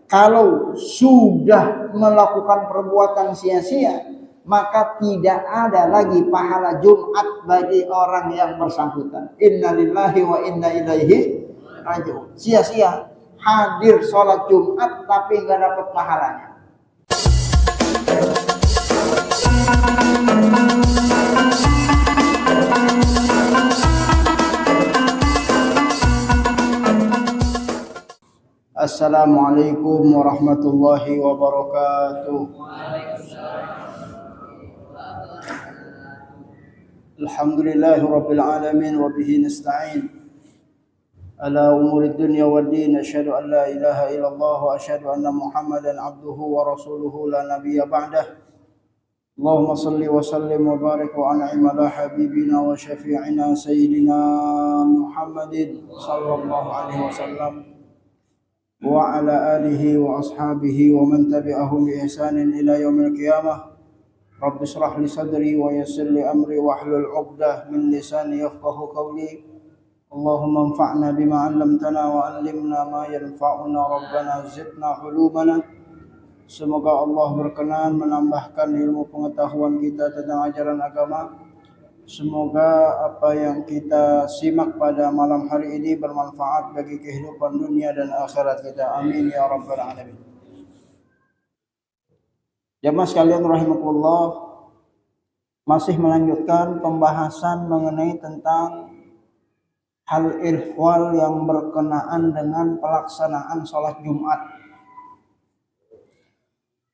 Kalau sudah melakukan perbuatan sia-sia, maka tidak ada lagi pahala Jumat bagi orang yang bersangkutan. Innalillahi wa inna ilaihi raji'un. Sia-sia hadir sholat Jumat tapi nggak dapat pahalanya. Assalamualaikum warahmatullahi wabarakatuh. Alhamdulillahi rabbil alamin wa bihi nasta'in ala umuri dunya wad din. Asyhadu an la ilaha illallah wa asyhadu anna Muhammadan abduhu wa rasuluhu la nabiyya ba'dah. Allahumma salli wa sallim wa barik wa an'im ala habibina wa syafi'ina sayyidina Muhammadin sallallahu alaihi wasallam wa ala alihi wa ashabihi wa man tabi'ahum bi ihsanin ila yaumil qiyamah. Rabbi shrah li sadri wa yassir li amri wahlul 'uqdah min lisani yafqahu qawli. Allahumma anfa'na bima 'allamtana wa 'allimna ma yanfa'una rabbana zidna 'ulumana. Semoga Allah berkenan menambahkan ilmu pengetahuan kita tentang ajaran agama. Semoga apa yang kita simak pada malam hari ini bermanfaat bagi kehidupan dunia dan akhirat kita. Amin ya rabbal alamin. Jamaah sekalian rahimakumullah, masih melanjutkan pembahasan mengenai tentang hal ihwal yang berkenaan dengan pelaksanaan sholat Jumat.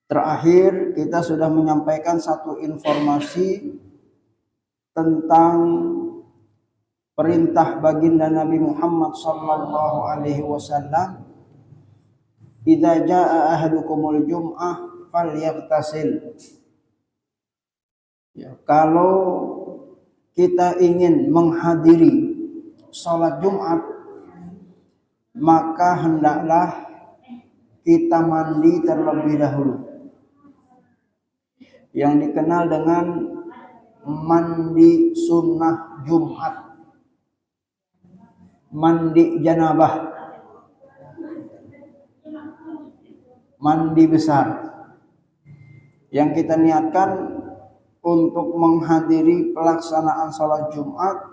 Terakhir kita sudah menyampaikan satu informasi tentang perintah baginda Nabi Muhammad sallallahu alaihi wasallam, idza jaa ahadukumul jum'ah falyaghtasil. Ya, kalau kita ingin menghadiri salat Jumat, maka hendaklah kita mandi terlebih dahulu, yang dikenal dengan mandi sunnah Jumat, mandi janabah, mandi besar, yang kita niatkan untuk menghadiri pelaksanaan sholat Jumat,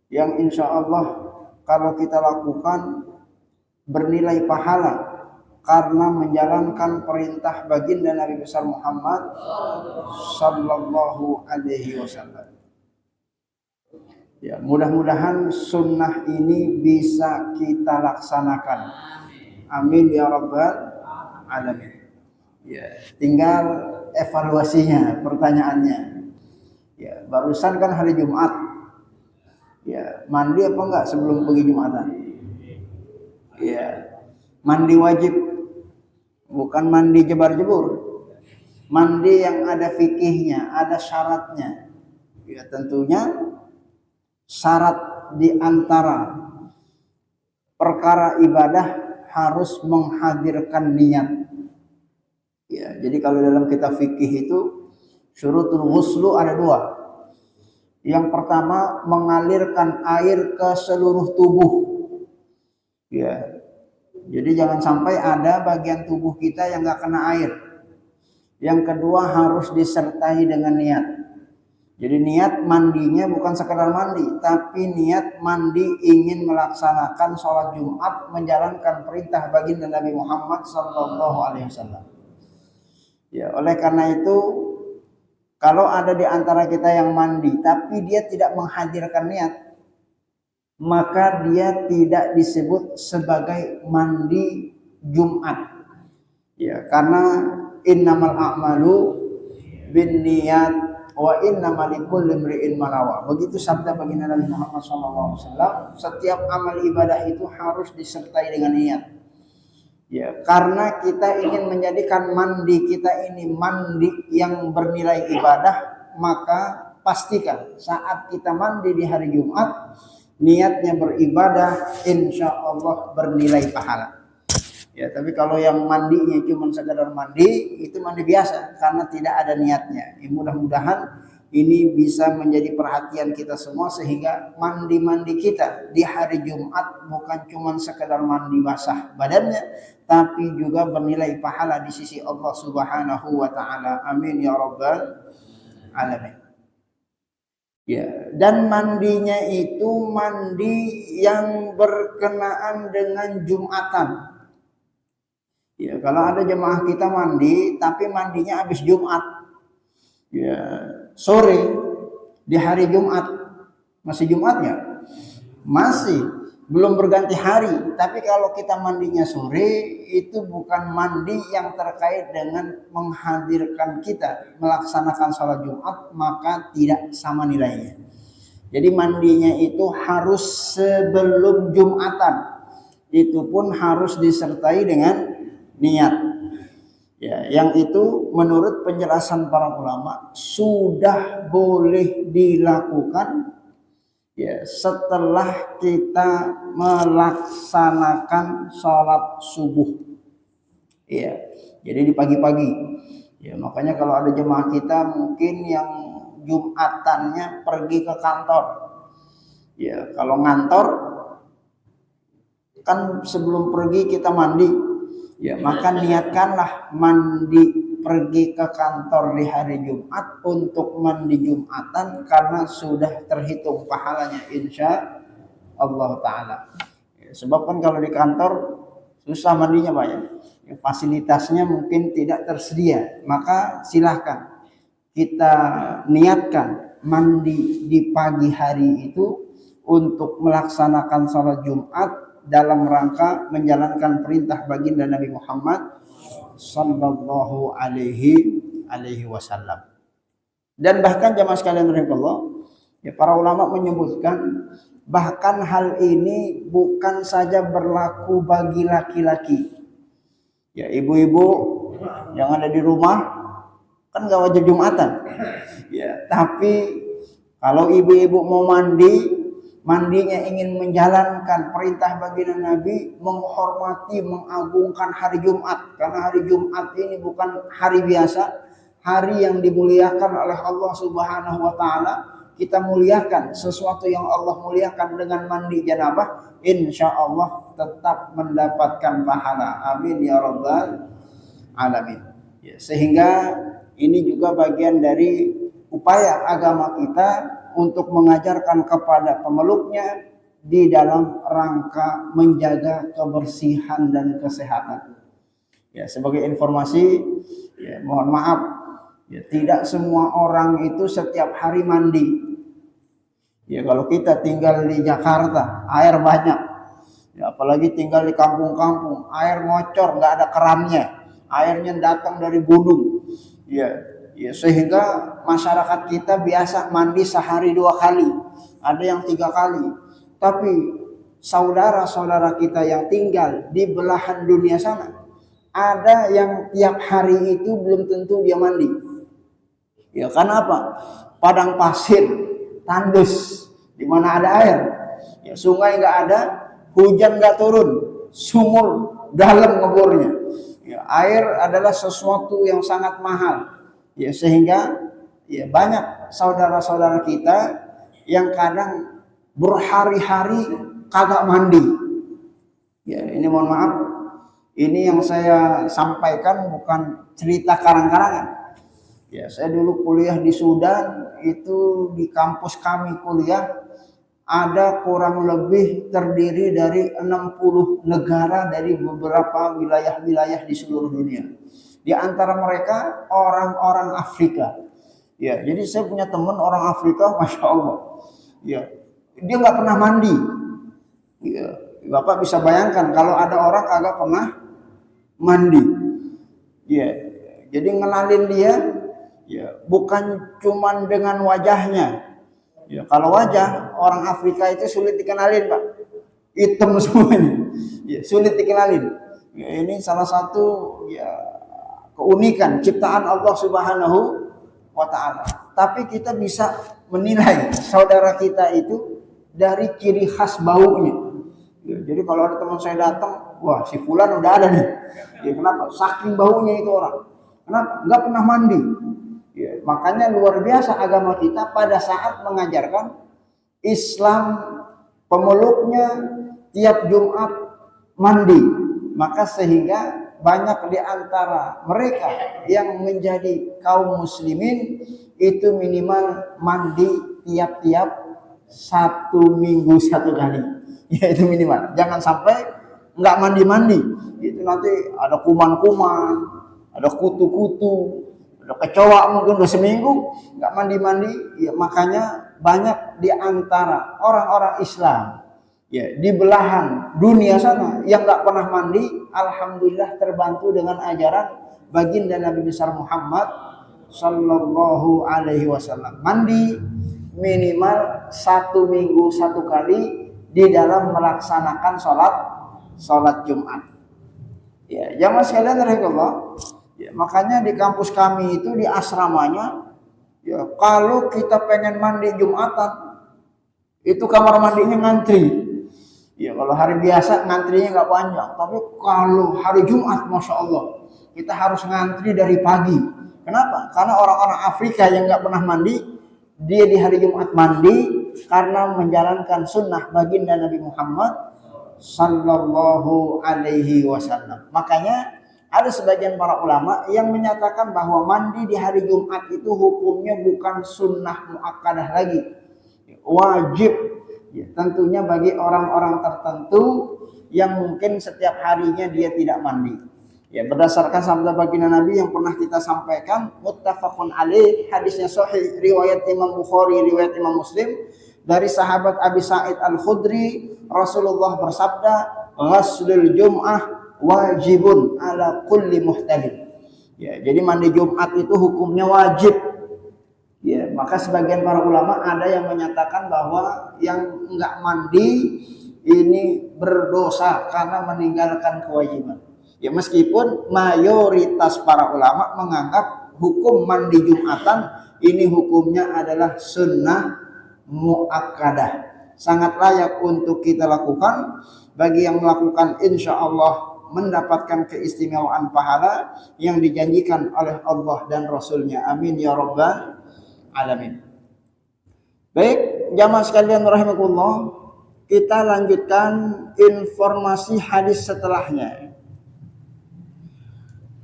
yang insya Allah kalau kita lakukan bernilai pahala karena menjalankan perintah baginda Nabi besar Muhammad sallallahu alaihi wasallam. Ya, mudah-mudahan sunnah ini bisa kita laksanakan. Amin ya rabbal alamin. Ya, tinggal evaluasinya, pertanyaannya. Ya, barusan kan hari Jumat. Ya, mandi apa enggak sebelum pergi Jumatan? Ya, mandi wajib. Bukan mandi jebar-jebur. Mandi yang ada fikihnya, ada syaratnya. Ya, tentunya syarat di antara perkara ibadah harus menghadirkan niat. Ya, jadi kalau dalam kitab fikih itu syurutul ghuslu ada dua. Yang pertama, mengalirkan air ke seluruh tubuh. Ya, jadi jangan sampai ada bagian tubuh kita yang nggak kena air. Yang kedua, harus disertai dengan niat. Jadi niat mandinya bukan sekadar mandi, tapi niat mandi ingin melaksanakan sholat Jumat, menjalankan perintah baginda Nabi Muhammad sallallahu alaihi wasallam. Ya, oleh karena itu, kalau ada di antara kita yang mandi tapi dia tidak menghadirkan niat, maka dia tidak disebut sebagai mandi Jumat. Ya, karena innamal a'malu binniyat wa innamal likulli imri'in ma nawa. Begitu sabda baginda Nabi Muhammad SAW, setiap amal ibadah itu harus disertai dengan niat. Ya, karena kita ingin menjadikan mandi kita ini mandi yang bernilai ibadah, maka pastikan saat kita mandi di hari Jumat, niatnya beribadah, insya Allah bernilai pahala. Ya, tapi kalau yang mandinya cuma sekadar mandi, itu mandi biasa karena tidak ada niatnya. Ya, mudah-mudahan ini bisa menjadi perhatian kita semua, sehingga mandi-mandi kita di hari Jumat bukan cuma sekedar mandi basah badannya, tapi juga bernilai pahala di sisi Allah Subhanahu wa taala. Amin ya rabbal alamin. Ya, dan mandinya itu mandi yang berkenaan dengan Jumatan. Ya, kalau ada jemaah kita mandi tapi mandinya habis Jumat, ya sore di hari Jumat, masih Jumatnya, masih belum berganti hari. Tapi kalau kita mandinya sore, itu bukan mandi yang terkait dengan menghadirkan kita melaksanakan sholat Jumat, maka tidak sama nilainya. Jadi mandinya itu harus sebelum Jumatan, itu pun harus disertai dengan niat. Ya, yang itu menurut penjelasan para ulama sudah boleh dilakukan ya setelah kita melaksanakan sholat subuh. Ya, jadi di pagi-pagi. Ya, makanya kalau ada jemaah kita mungkin yang Jumatannya pergi ke kantor. Ya, kalau ngantor kan sebelum pergi kita mandi. Ya, maka niatkanlah mandi pergi ke kantor di hari Jumat untuk mandi Jumatan, karena sudah terhitung pahalanya insya Allah Ta'ala. Ya, sebab kan kalau di kantor susah mandinya Pak ya. Ya, fasilitasnya mungkin tidak tersedia, maka silahkan kita niatkan mandi di pagi hari itu untuk melaksanakan sholat Jumat dalam rangka menjalankan perintah baginda Nabi Muhammad sallallahu alaihi wasallam. Dan bahkan jamaah sekalian rahimakumullah, ya para ulama menyebutkan bahkan hal ini bukan saja berlaku bagi laki-laki. Ya ibu-ibu yang ada di rumah kan gak wajib Jumatan. Ya, tapi kalau ibu-ibu mau mandi, mandinya ingin menjalankan perintah baginda Nabi, menghormati, mengagungkan hari Jumat. Karena hari Jumat ini bukan hari biasa, hari yang dimuliakan oleh Allah Subhanahu wa taala. Kita muliakan sesuatu yang Allah muliakan dengan mandi janabah, insya Allah tetap mendapatkan pahala. Amin ya rabbal alamin. Ya, sehingga ini juga bagian dari upaya agama kita untuk mengajarkan kepada pemeluknya di dalam rangka menjaga kebersihan dan kesehatan. Ya, sebagai informasi, ya, mohon maaf, ya, tidak semua orang itu setiap hari mandi. Ya, kalau kita tinggal di Jakarta, air banyak. Ya, apalagi tinggal di kampung-kampung, air ngocor, nggak ada kerannya, airnya datang dari gunung. Ya. Ya, sehingga masyarakat kita biasa mandi sehari 2 kali, ada yang 3 kali. Tapi saudara-saudara kita yang tinggal di belahan dunia sana, ada yang tiap hari itu belum tentu dia mandi. Ya, karena apa? Padang pasir, tandus, di mana ada air. Ya, sungai nggak ada, hujan nggak turun, sumur dalam ngebornya. Ya, air adalah sesuatu yang sangat mahal. Ya, sehingga ya banyak saudara-saudara kita yang kadang berhari-hari kagak mandi. Ya, ini mohon maaf, ini yang saya sampaikan bukan cerita karang-karangan. Ya, saya dulu kuliah di Sudan, itu di kampus kami kuliah ada kurang lebih terdiri dari 60 negara dari beberapa wilayah-wilayah di seluruh dunia. Di antara mereka orang-orang Afrika. Ya, jadi saya punya teman orang Afrika, masya Allah. Ya, dia nggak pernah mandi. Ya, Bapak bisa bayangkan kalau ada orang kagak pernah mandi. Ya, jadi ngenalin dia, ya bukan cuman dengan wajahnya. Ya, kalau wajah orang Afrika itu sulit dikenalin Pak, hitam semuanya. Ya, sulit dikenalin. Ya, ini salah satu ya keunikan ciptaan Allah Subhanahu wa taala. Tapi kita bisa menilai saudara kita itu dari ciri khas baunya. Ya, jadi kalau ada teman saya datang, wah si fulan udah ada nih. Ya, kenapa? Saking baunya itu orang. Kenapa? Nggak pernah mandi. Ya, makanya luar biasa agama kita pada saat mengajarkan Islam pemeluknya tiap Jumat mandi, maka sehingga banyak di antara mereka yang menjadi kaum muslimin itu minimal mandi tiap-tiap 1 minggu 1 kali. Ya itu minimal. Jangan sampai nggak mandi-mandi. Itu nanti ada kuman-kuman, ada kutu-kutu, ada kecoa mungkin udah seminggu nggak mandi-mandi. Ya, makanya banyak di antara orang-orang Islam ya di belahan dunia sana yang nggak pernah mandi, alhamdulillah terbantu dengan ajaran baginda Nabi besar Muhammad sallallahu alaihi wasallam. Mandi minimal 1 minggu 1 kali di dalam melaksanakan sholat Jumat. Ya, jamaah sekalian rahimahullah. Ya, makanya di kampus kami itu di asramanya, ya kalau kita pengen mandi Jumatan, itu kamar mandinya ngantri. Ya kalau hari biasa ngantrinya nggak panjang, tapi kalau hari Jumat, masya Allah, kita harus ngantri dari pagi. Kenapa? Karena orang-orang Afrika yang nggak pernah mandi, dia di hari Jumat mandi karena menjalankan sunnah baginda Nabi Muhammad sallallahu alaihi wasallam. Makanya ada sebagian para ulama yang menyatakan bahwa mandi di hari Jumat itu hukumnya bukan sunnah muakkadah lagi, wajib. Ya, tentunya bagi orang-orang tertentu yang mungkin setiap harinya dia tidak mandi. Ya, berdasarkan sabda baginda Nabi yang pernah kita sampaikan, muttafaqun alaih, hadisnya sahih, riwayat Imam Bukhari, riwayat Imam Muslim, dari sahabat Abi Sa'id Al-Khudri, Rasulullah bersabda, ghuslul jum'ah wajibun ala kulli muhtalim. Ya, jadi mandi Jumat itu hukumnya wajib. Ya, maka sebagian para ulama ada yang menyatakan bahwa yang enggak mandi ini berdosa karena meninggalkan kewajiban. Ya, meskipun mayoritas para ulama menganggap hukum mandi Jumatan ini hukumnya adalah sunnah muakkadah, sangat layak untuk kita lakukan. Bagi yang melakukan, insya Allah mendapatkan keistimewaan pahala yang dijanjikan oleh Allah dan Rasulnya. Amin ya rabbal alamin. Baik, jamaah sekalian rahimakumullah, kita lanjutkan informasi hadis setelahnya.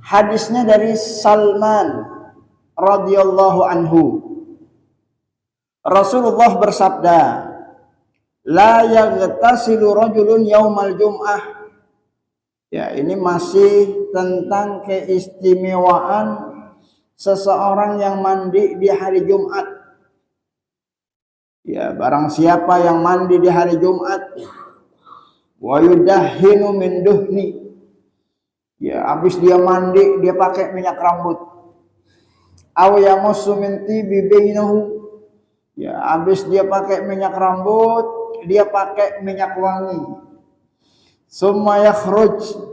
Hadisnya dari Salman radhiyallahu anhu. Rasulullah bersabda, la yaghtasilu rajulun yaumal jum'ah. Ya, ini masih tentang keistimewaan seseorang yang mandi di hari Jumat. Ya, barang siapa yang mandi di hari Jumat, wa yudahhinu min duhni. Ya, habis dia mandi dia pakai minyak rambut. Aw yamussu min tibi bainahu. Ya, habis dia pakai minyak rambut, dia pakai minyak wangi. Summa yakhruj.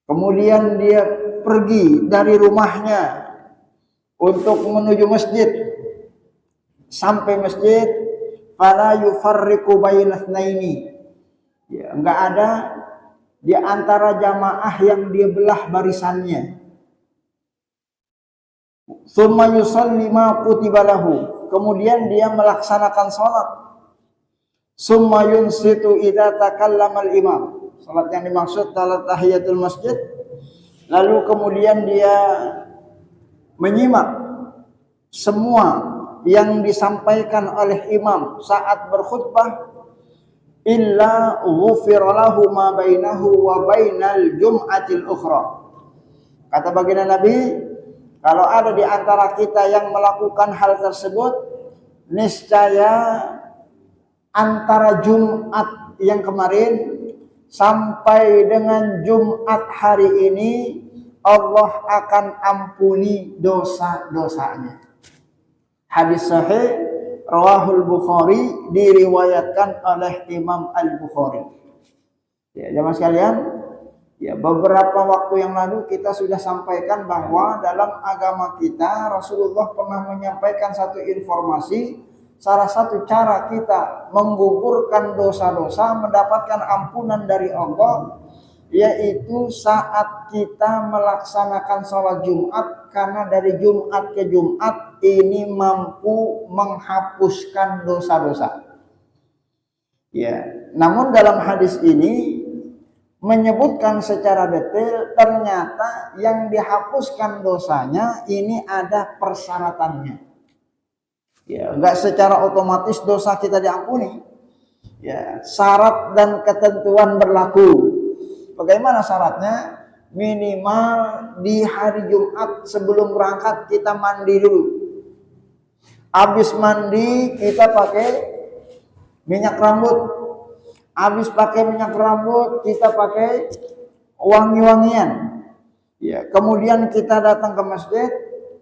Kemudian dia pergi dari rumahnya untuk menuju masjid. Sampai masjid, fala yufarriqu bainatsnaini. Ya, enggak ada di antara jamaah yang dia belah barisannya. Summa yusalli ma kutiba lahu. Kemudian dia melaksanakan salat. Summa yunsitu idza takallama al-imam. Salat yang dimaksud salat tahiyatul masjid. Lalu kemudian dia menyimak semua yang disampaikan oleh imam saat berkhutbah, illa ghufira lahu ma bainahu wa bainal jum'atil ukhra. Kata baginda Nabi, kalau ada di antara kita yang melakukan hal tersebut, niscaya antara Jumat yang kemarin sampai dengan Jumat hari ini Allah akan ampuni dosa-dosanya. Hadis sahih rawahul Bukhari, diriwayatkan oleh Imam Al-Bukhari. Ya, jemaah sekalian, ya beberapa waktu yang lalu kita sudah sampaikan bahwa dalam agama kita Rasulullah pernah menyampaikan satu informasi, salah satu cara kita menggugurkan dosa-dosa, mendapatkan ampunan dari Allah yaitu saat kita melaksanakan sholat Jumat, karena dari Jumat ke Jumat ini mampu menghapuskan dosa-dosa. Ya, namun dalam hadis ini menyebutkan secara detail, ternyata yang dihapuskan dosanya ini ada persyaratannya. Ya, enggak secara otomatis dosa kita diampuni. Ya, syarat dan ketentuan berlaku. Bagaimana syaratnya? Minimal di hari Jumat sebelum berangkat kita mandi dulu. Habis mandi kita pakai minyak rambut. Habis pakai minyak rambut, kita pakai wangi-wangian. Ya, kemudian kita datang ke masjid,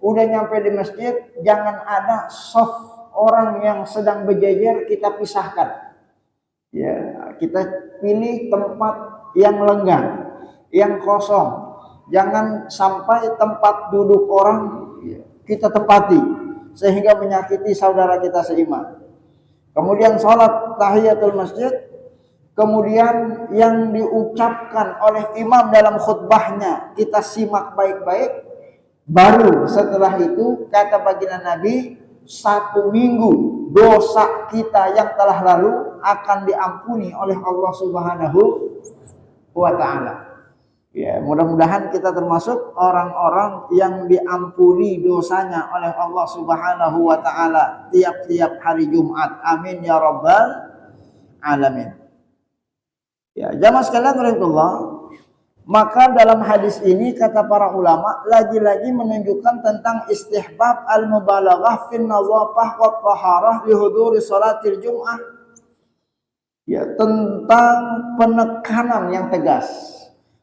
udah nyampe di masjid, jangan ada soft orang yang sedang berjejer kita pisahkan. Ya, kita pilih tempat yang lenggang, yang kosong. Jangan sampai tempat duduk orang kita tempati sehingga menyakiti saudara kita seiman. Kemudian sholat tahiyatul masjid. Kemudian yang diucapkan oleh imam dalam khutbahnya kita simak baik-baik. Baru setelah itu kata baginda Nabi, 1 minggu dosa kita yang telah lalu akan diampuni oleh Allah Subhanahu wa ta'ala. Ya, mudah-mudahan kita termasuk orang-orang yang diampuni dosanya oleh Allah Subhanahu wa ta'ala tiap-tiap hari Jumat. Amin ya rabbal alamin. Ya, jamaah sekalian rahimahullah, maka dalam hadis ini kata para ulama lagi-lagi menunjukkan tentang istihbab al-mubalaghah fin nadhafah wa taharah li huduri salatil Jum'ah. Ya, tentang penekanan yang tegas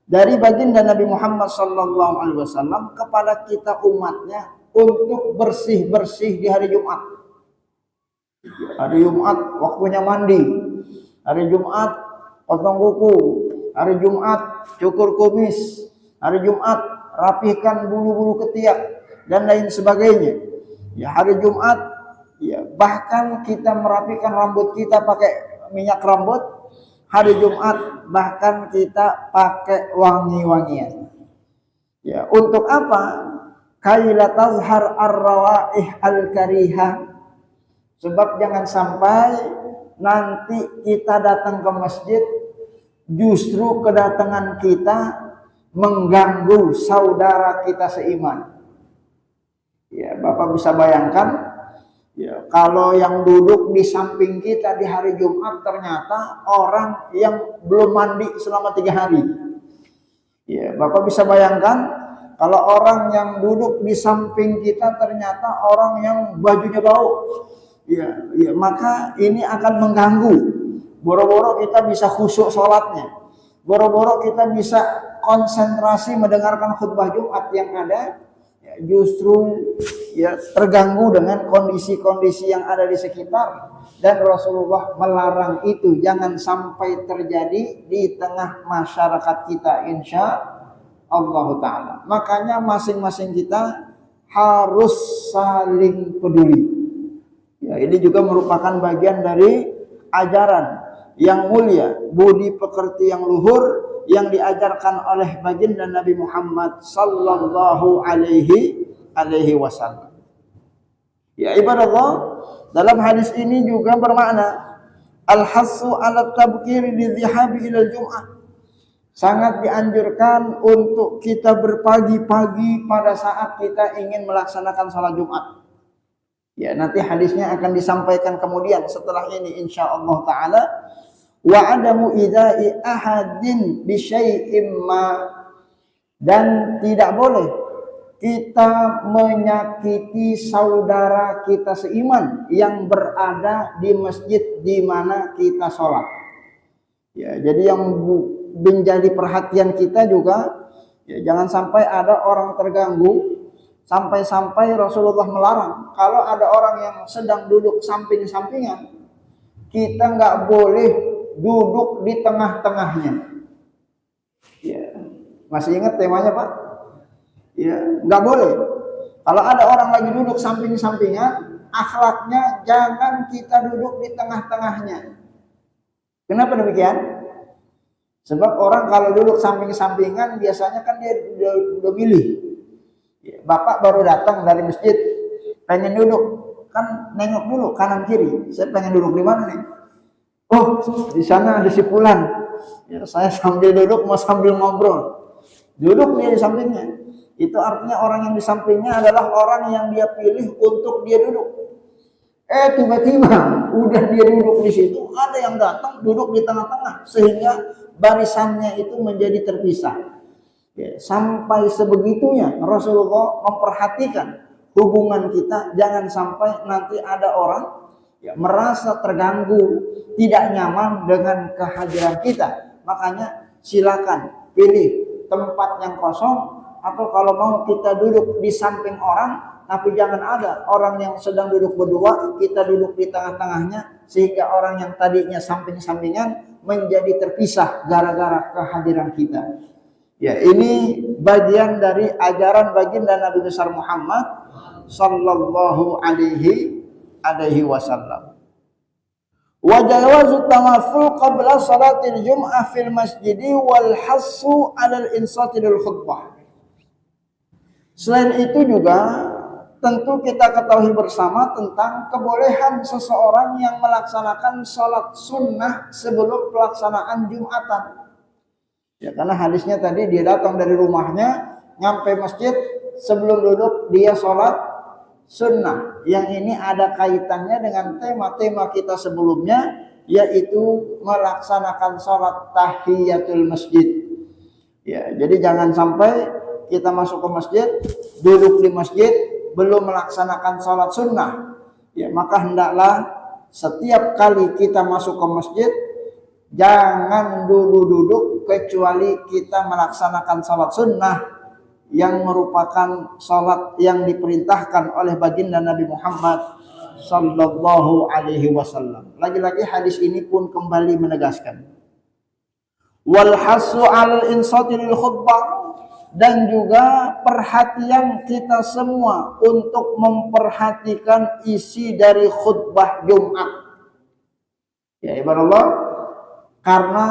dari baginda Nabi Muhammad sallallahu alaihi wasallam kepada kita umatnya untuk bersih-bersih di hari Jumat. Hari Jumat waktunya mandi. Hari Jumat potong kuku, hari Jumat cukur kumis, hari Jumat rapihkan bulu-bulu ketiak dan lain sebagainya. Ya, hari Jumat ya bahkan kita merapikan rambut kita pakai minyak rambut. Hari Jumat bahkan kita pakai wangi-wangian. Ya, untuk apa? Kaila tazhar ar-rawaih al-karihah. Sebab jangan sampai nanti kita datang ke masjid, justru kedatangan kita mengganggu saudara kita seiman. Ya, Bapak bisa bayangkan, ya, kalau yang duduk di samping kita di hari Jumat ternyata orang yang belum mandi selama 3 hari. Ya, Bapak bisa bayangkan kalau orang yang duduk di samping kita ternyata orang yang bajunya bau. Ya, maka ini akan mengganggu. Boro-boro kita bisa khusyuk sholatnya. Boro-boro kita bisa konsentrasi mendengarkan khutbah Jumat yang ada. Ya, justru ya terganggu dengan kondisi-kondisi yang ada di sekitar. Dan Rasulullah melarang itu jangan sampai terjadi di tengah masyarakat kita, insya Allah Ta'ala. Makanya masing-masing kita harus saling peduli. Ya, ini juga merupakan bagian dari ajaran yang mulia, budi pekerti yang luhur yang diajarkan oleh baginda Nabi Muhammad sallallahu alaihi wasallam. Ya ibadallah, dalam hadis ini juga bermakna al-hassu ala tabkir li dhihabi ila al-jum'ah. Sangat dianjurkan untuk kita berpagi-pagi pada saat kita ingin melaksanakan salat Jumat. Ya, nanti hadisnya akan disampaikan kemudian setelah ini insyaallah taala. Wa adamu idai ahadin bi syai'im ma, dan tidak boleh kita menyakiti saudara kita seiman yang berada di masjid di mana kita sholat. Ya, jadi yang menjadi perhatian kita juga ya, jangan sampai ada orang terganggu. Sampai-sampai Rasulullah melarang kalau ada orang yang sedang duduk samping-sampingan, kita nggak boleh duduk di tengah-tengahnya. Ya, masih ingat temanya Pak? Ya, nggak boleh. Kalau ada orang lagi duduk samping-sampingan, akhlaknya jangan kita duduk di tengah-tengahnya. Kenapa demikian? Sebab orang kalau duduk samping-sampingan biasanya kan dia udah milih. Bapak baru datang dari masjid, pengen duduk, kan nengok dulu kanan kiri. Saya pengen duduk di mana nih? Oh, di sana ada si Fulan. Ya, saya sambil duduk mau sambil ngobrol. Duduk dia di sampingnya. Itu artinya orang yang di sampingnya adalah orang yang dia pilih untuk dia duduk. Tiba-tiba udah dia duduk di situ, ada yang datang duduk di tengah-tengah sehingga barisannya itu menjadi terpisah. Ya, sampai sebegitunya Rasulullah memperhatikan hubungan kita, jangan sampai nanti ada orang merasa terganggu, tidak nyaman dengan kehadiran kita. Makanya silakan pilih tempat yang kosong, atau kalau mau kita duduk di samping orang, tapi jangan ada orang yang sedang duduk berdua, kita duduk di tengah-tengahnya, sehingga orang yang tadinya samping-sampingan menjadi terpisah gara-gara kehadiran kita. Ya, ini bagian dari ajaran baginda Nabi besar Muhammad sallallahu alaihi wasallam. Wa jawazu tamathul qabla salatil jum'ah fil masjidi wal hassu 'alal insati lil khutbah. Selain itu juga tentu kita ketahui bersama tentang kebolehan seseorang yang melaksanakan sholat sunnah sebelum pelaksanaan Jumatan. Ya, karena hadisnya tadi dia datang dari rumahnya, nyampe masjid, sebelum duduk dia sholat sunnah. Yang ini ada kaitannya dengan tema-tema kita sebelumnya, yaitu melaksanakan sholat tahiyatul masjid. Ya, jadi jangan sampai kita masuk ke masjid, duduk di masjid, belum melaksanakan sholat sunnah. Ya, maka hendaklah setiap kali kita masuk ke masjid, jangan dulu duduk kecuali kita melaksanakan sholat sunnah yang merupakan sholat yang diperintahkan oleh baginda Nabi Muhammad sallallahu alaihi wasallam. Lagi-lagi hadis ini pun kembali menegaskan wal hasu al insati lil khutbah, dan juga perhatian kita semua untuk memperhatikan isi dari khutbah Jumat. Ya ibaratullah, karena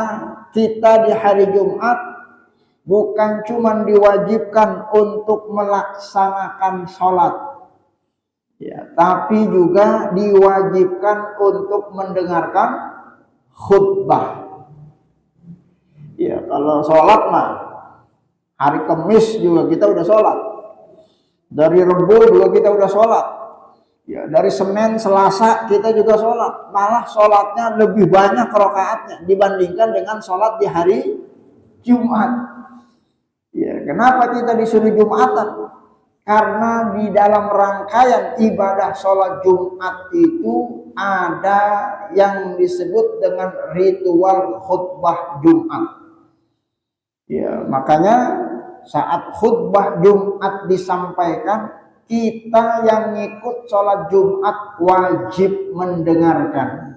kita di hari Jumat bukan cuma diwajibkan untuk melaksanakan sholat, ya, tapi juga diwajibkan untuk mendengarkan khutbah. Ya, kalau sholat mah hari Kamis juga kita udah sholat, dari Rebo juga kita udah sholat, ya, dari Senin, Selasa kita juga sholat. Malah sholatnya lebih banyak rakaatnya dibandingkan dengan sholat di hari Jumat. Ya, kenapa kita disuruh Jumatan? Karena di dalam rangkaian ibadah sholat Jumat itu ada yang disebut dengan ritual khutbah Jumat. Ya, makanya saat khutbah Jumat disampaikan, kita yang ngikut sholat Jumat wajib mendengarkan.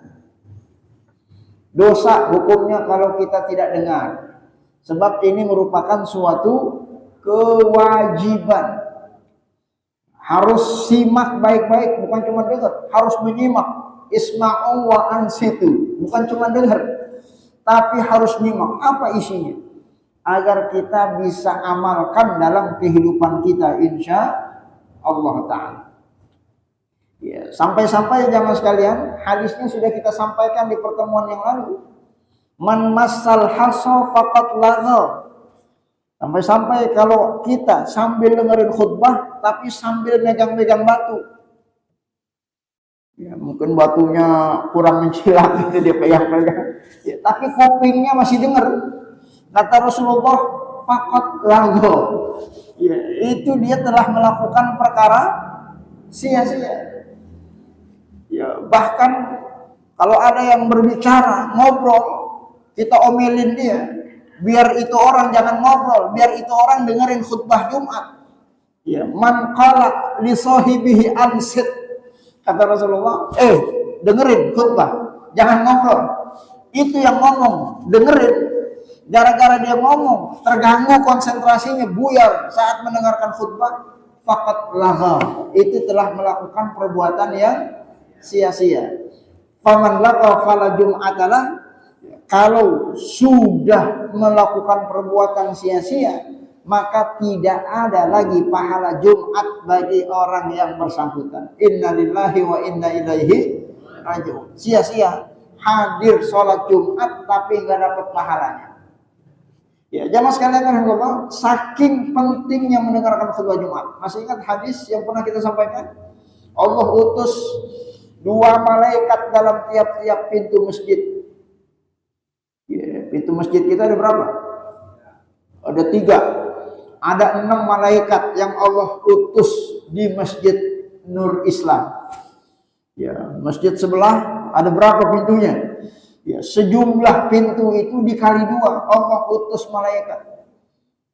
Dosa hukumnya kalau kita tidak dengar, sebab ini merupakan suatu kewajiban. Harus simak baik-baik, bukan cuma dengar, harus menyimak. Isma'u wa ansitu, bukan cuma dengar, tapi harus nyimak apa isinya, agar kita bisa amalkan dalam kehidupan kita insya Allah Ta'ala. Ya, sampai-sampai jamaah sekalian, hadisnya sudah kita sampaikan di pertemuan yang lalu. Man massal hasa faqad lagha. Sampai-sampai kalau kita sambil dengerin khutbah tapi sambil megang-megang batu, ya mungkin batunya kurang mencilat gitu dia pegang-pegang, ya, tapi kupingnya masih dengar. Kata Rasulullah, faqad lagha. Ya, itu dia telah melakukan perkara sia-sia. Ya, bahkan kalau ada yang berbicara, ngobrol, kita omelin dia, biar itu orang jangan ngobrol, biar itu orang dengerin khutbah Jumat. Ya, man qala li sahibihi ansit, kata Rasulullah, dengerin khutbah, jangan ngobrol. Itu yang ngomong, dengerin. Gara-gara dia ngomong, terganggu konsentrasinya, buyar saat mendengarkan khutbah, faqad lagha. Itu telah melakukan perbuatan yang sia-sia. Faman lagha fala jum'atalah. kalau sudah melakukan perbuatan sia-sia, maka tidak ada lagi pahala Jumat bagi orang yang bersangkutan. Innalillahi wa inna ilaihi raji'un. Sia-sia hadir sholat Jumat tapi nggak dapat pahalanya. Ya, jamaah sekalian kan, saking pentingnya mendengarkan khutbah Jumat. Masih ingat hadis yang pernah kita sampaikan? Allah utus 2 malaikat dalam tiap-tiap pintu masjid. Ya, pintu masjid kita ada berapa? Ada 3. Ada 6 malaikat yang Allah utus di Masjid Nur Islam. Ya, masjid sebelah ada berapa pintunya? Ya, sejumlah pintu itu dikali 2 Allah utus malaikat.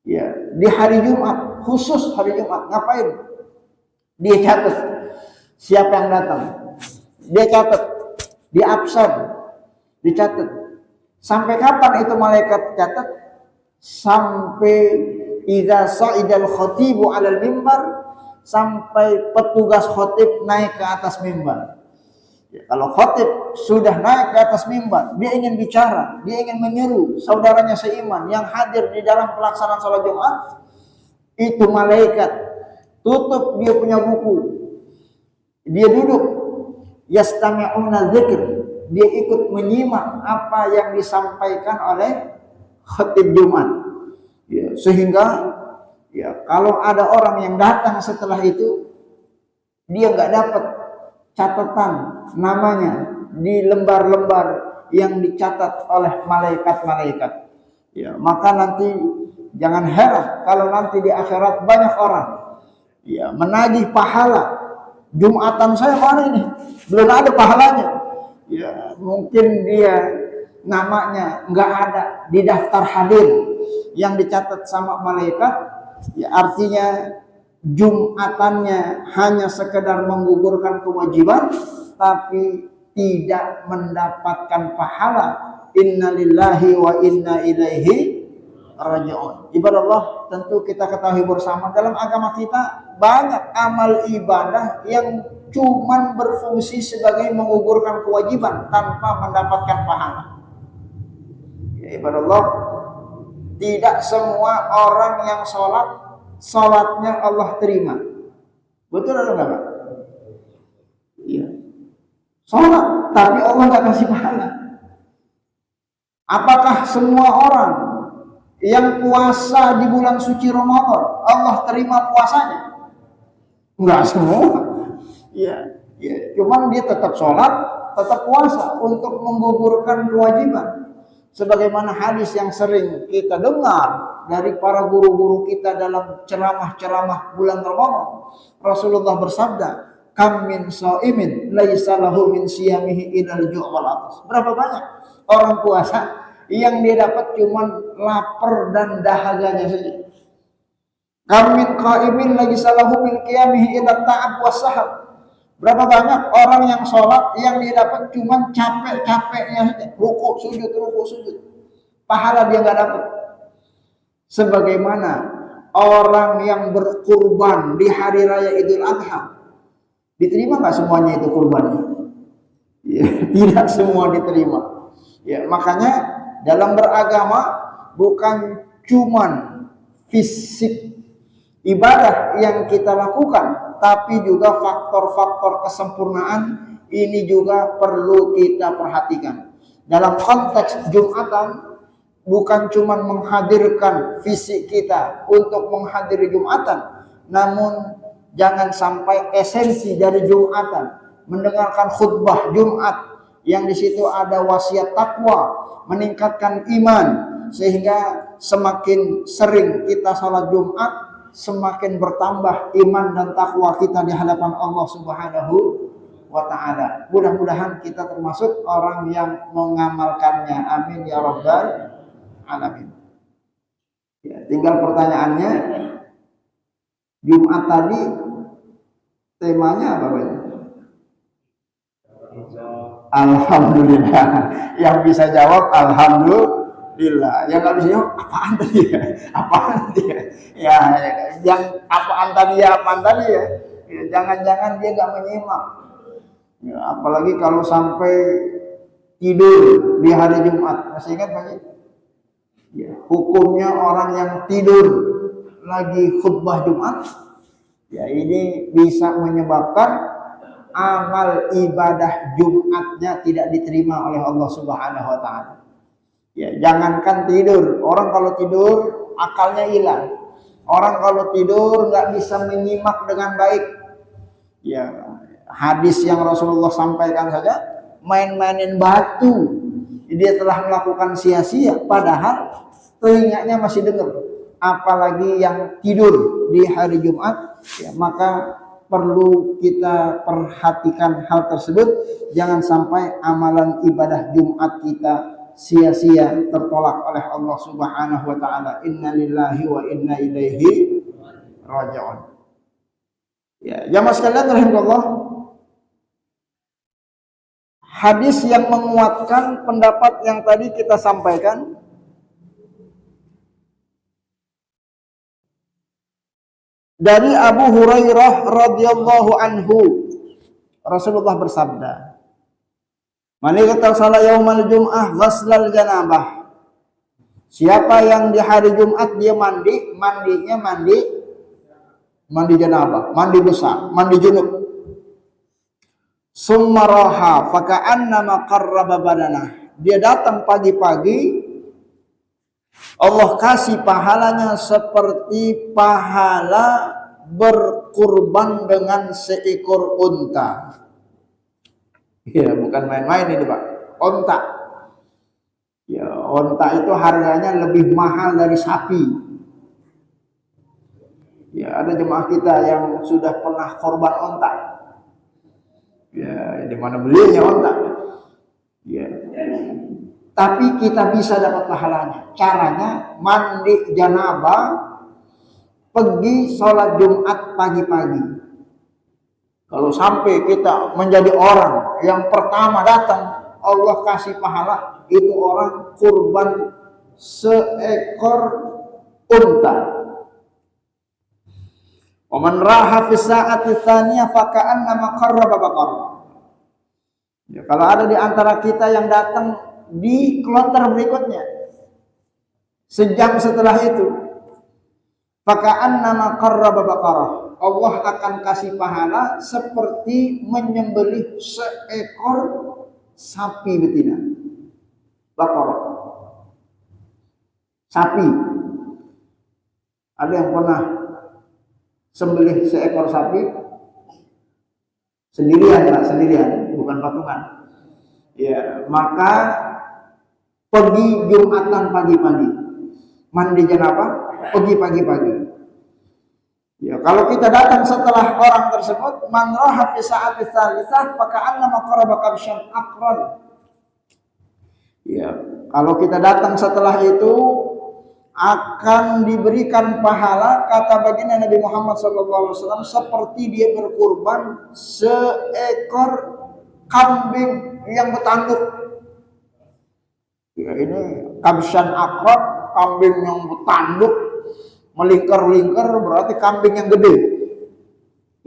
Ya, di hari Jumat, khusus hari Jumat, ngapain? Dia catat siapa yang datang. Dia catat, dia absen, dicatat. Sampai kapan itu malaikat catat? Sampai idza sa'idal khatibu 'alal mimbar, sampai petugas khatib naik ke atas mimbar. Ya, kalau khatib sudah naik ke atas mimbar, dia ingin bicara, dia ingin menyeru saudaranya seiman yang hadir di dalam pelaksanaan salat Jumat, itu malaikat tutup dia punya buku, dia duduk, yastami'una dzikr, dia ikut menyimak apa yang disampaikan oleh khatib Jumat. Ya, sehingga ya kalau ada orang yang datang setelah itu, dia nggak dapat catatan namanya di lembar-lembar yang dicatat oleh malaikat-malaikat. Ya, maka nanti jangan heran kalau nanti di akhirat banyak orang ya menagih pahala. Jumatan saya mana ini? Belum ada pahalanya. Ya, mungkin dia namanya nggak ada di daftar hadir yang dicatat sama malaikat. Ya, artinya Jumatannya hanya sekedar menggugurkan kewajiban tapi tidak mendapatkan pahala. Innalillahi wa inna ilaihi raji'un. Ibadah Allah, tentu kita ketahui bersama dalam agama kita banyak amal ibadah yang cuman berfungsi sebagai menggugurkan kewajiban tanpa mendapatkan pahala. Ya, ibadah Allah, tidak semua orang yang sholatnya Allah terima. Betul atau enggak, Pak? Iya. Sholat, tapi Allah enggak kasih pahala. Apakah semua orang yang puasa di bulan suci Ramadan Allah terima puasanya? Enggak semua. Iya. Ya, cuman dia tetap sholat, tetap puasa untuk menggugurkan kewajiban. Sebagaimana hadis yang sering kita dengar dari para guru-guru kita dalam ceramah-ceramah bulan Ramadan. Rasulullah bersabda, "Kam min shaimin laisa lahu min siyamihi ilal ju' wal 'atas." Berapa banyak orang puasa yang dia dapat cuma lapar dan dahaganya saja. Kam min qaimin laisa lahu min qiyamihi illa ta'ab was sahab. Berapa banyak orang yang sholat yang dia dapat cuma capek-capeknya saja, ruku sujud. Pahala dia nggak dapat. Sebagaimana orang yang berkurban di hari raya Idul Adha, diterima nggak semuanya itu kurbannya? Ya, tidak semua diterima. Ya, makanya dalam beragama bukan cuma fisik ibadah yang kita lakukan, tapi juga faktor-faktor kesempurnaan ini juga perlu kita perhatikan. Dalam konteks Jumatan, bukan cuma menghadirkan fisik kita untuk menghadiri Jumatan, namun jangan sampai esensi dari Jumatan, mendengarkan khutbah Jumat yang di situ ada wasiat takwa, meningkatkan iman, sehingga semakin sering kita salat Jumat, semakin bertambah iman dan takwa kita di hadapan Allah Subhanahu wa ta'ala. Mudah-mudahan kita termasuk orang yang mengamalkannya. Amin ya rabbal alamin. Ya, tinggal pertanyaannya, Jumat tadi temanya apa, Pak? Alhamdulillah. Yang bisa jawab alhamdulillah. Yang nggak bisa jawab apaan tadi ya? Apaan tadi ya? Ya, yang apaan tadi ya? Ya, jangan-jangan dia nggak menyimak. Ya, apalagi kalau sampai tidur di hari Jumat. Masih ingat Pak? Ya, hukumnya orang yang tidur lagi khutbah Jumat, ya ini bisa menyebabkan amal ibadah Jumatnya tidak diterima oleh Allah Subhanahu wa taala. Ya, jangankan tidur, orang kalau tidur akalnya hilang. Orang kalau tidur nggak bisa menyimak dengan baik. Ya, hadis yang Rasulullah sampaikan saja, main-mainin batu, dia telah melakukan sia-sia, padahal telinganya masih dengar. Apalagi yang tidur di hari Jumat, ya, maka perlu kita perhatikan hal tersebut. Jangan sampai amalan ibadah Jumat kita sia-sia, tertolak oleh Allah Subhanahu wa taala. Inna lillahi wa inna ilaihi raji'un. Ya, jamaah sekalian rahimakumullah. Hadis yang menguatkan pendapat yang tadi kita sampaikan dari Abu Hurairah radhiyallahu anhu, Rasulullah bersabda, "Man ightasala yaumal jum'ah ghaslal janabah." Siapa yang di hari Jumat dia mandinya mandi janabah, mandi besar, mandi junub. Summa raha faka'annama qarraba badanah. Dia datang pagi-pagi, Allah kasih pahalanya seperti pahala berkurban dengan seekor unta. Ya, bukan main-main ini Pak. Unta. Ya, unta itu harganya lebih mahal dari sapi. Ya, ada jemaah kita yang sudah pernah korban unta. Ya, di mana belinya unta. Ya. Tapi kita bisa dapat pahalanya. Caranya mandi janabah, pergi sholat Jumat pagi-pagi. Kalau sampai kita menjadi orang yang pertama datang, Allah kasih pahala, itu orang kurban seekor unta. Wa man raha fi sa'ati tsaniyah fa ka'annama qarraba baqarah. Ya, kalau ada di antara kita yang datang di kloter berikutnya, sejam setelah itu, fa ka'annama qarraba baqarah. Allah akan kasih pahala seperti menyembelih seekor sapi betina. Baqarah. Sapi. Ada yang pernah sembelih seekor sapi sendirian, Pak, sendirian, bukan patungan. Ya, maka pergi Jumatan pagi-pagi, mandi janabah, pergi pagi-pagi. Ya, kalau kita datang setelah orang tersebut, man raha fi sa'ati tsalisah fa ka'annama qaraba kabshan aqran. Ya, kalau kita datang setelah itu akan diberikan pahala, kata baginda Nabi Muhammad SAW, seperti dia berkurban seekor kambing yang bertanduk. Ya, ini kabshan akrab, kambing yang bertanduk, melingkar-lingkar, berarti kambing yang gede.